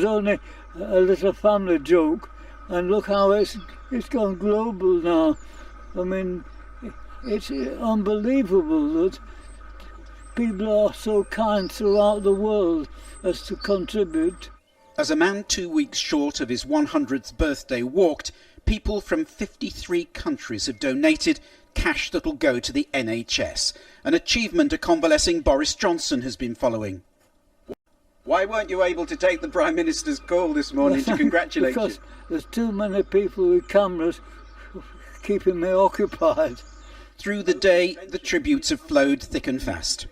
only a little family joke, and look how it's gone global now. I mean, it's unbelievable that people are so kind throughout the world as to contribute. As a man 2 weeks short of his 100th birthday walked, people from 53 countries have donated cash that'll go to the NHS, an achievement a convalescing Boris Johnson has been following. Why weren't you able to take the Prime Minister's call this morning to congratulate you? Because there's too many people with cameras keeping me occupied. Through the day, the tributes have flowed thick and fast.